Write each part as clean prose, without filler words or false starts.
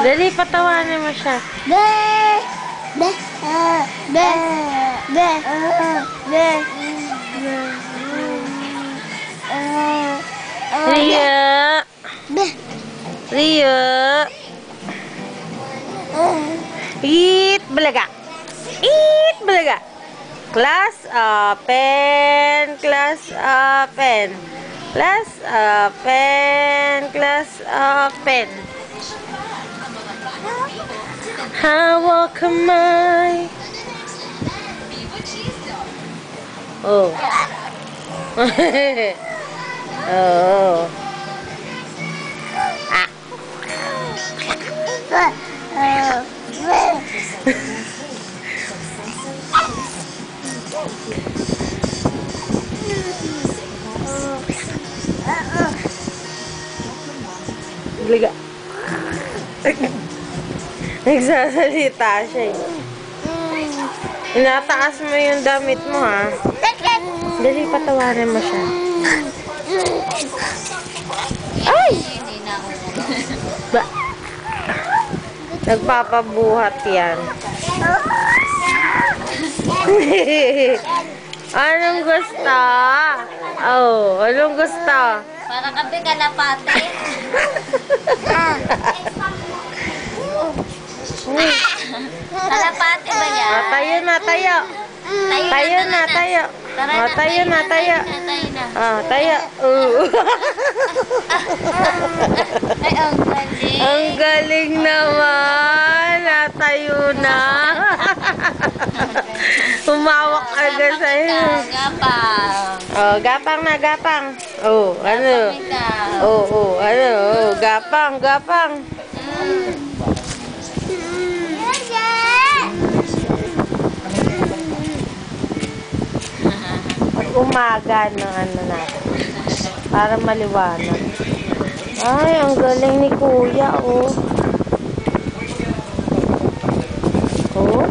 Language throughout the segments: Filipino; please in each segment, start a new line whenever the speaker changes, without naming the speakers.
Dali, patawanin mo siya. Ria. Ria. Eat belaga. Eat belaga. Class open. Class open. Class open. Class open. How come I? Oh. Oh. Ah. Liga. Nagsasalita siya eh. Inataas mo yung damit mo ha. Dali, patawarin mo siya. Ay! Ba? Nagpapabuhat yan. Anong gusto? Oh, anong gusto?
Para kami kalapate. Kalapate ba yan?
Tayo na, tayo. Tayo na, tayo. Tayo na, tayo. Tayo.
Ay, ang galing.
Ang galing naman. Natayo na. Humawak agad sa'yo.
Gapang.
Oh, gapang na, gapang. Oh, ano? Oh, ano? Oh, gapang, gapang. Umaga ng ano natin. Para maliwanag. Ay, ang galing ni Kuya, oh. Oh?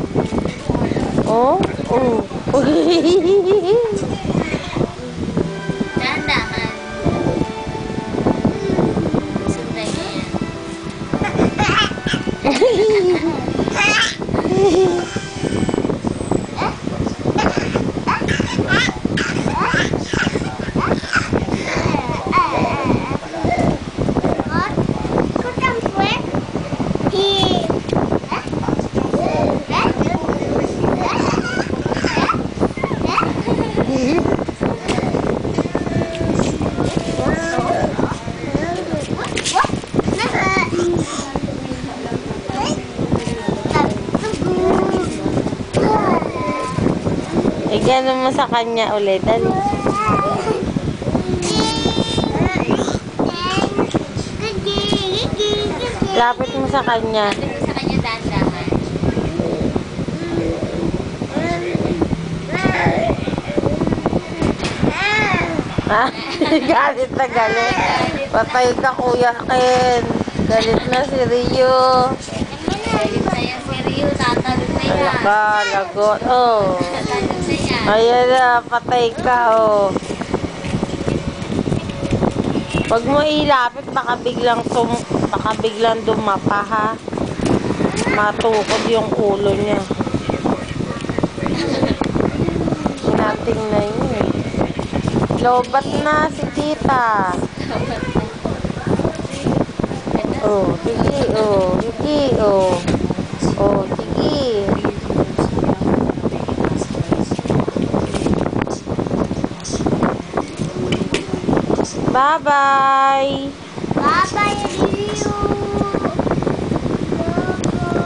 Oh? Oh?
Dahan-dahan. Sunday na yan.
Gano'n mo sa kanya ulit. Dali. Lapit mo sa kanya.
Lapit mo sa kanya dahan-dahan.
Ha? Galit na galit. Patay ka, Kuya Ken. Galit na si Rio.
Galit na yan si Rio. Tatalon na yan.
Ano ka? Lagot. Oh.
Tatalon na yan.
Ayan na, patay ka, oh. Pag mo ilapit, baka biglang dumapa, ha? Matukod yung ulo niya. Nating na yun, eh. Lobat na si tita. Oh, sige, oh. Sige, oh. Oh, sige. Bye-bye.
Bye-bye, Rio.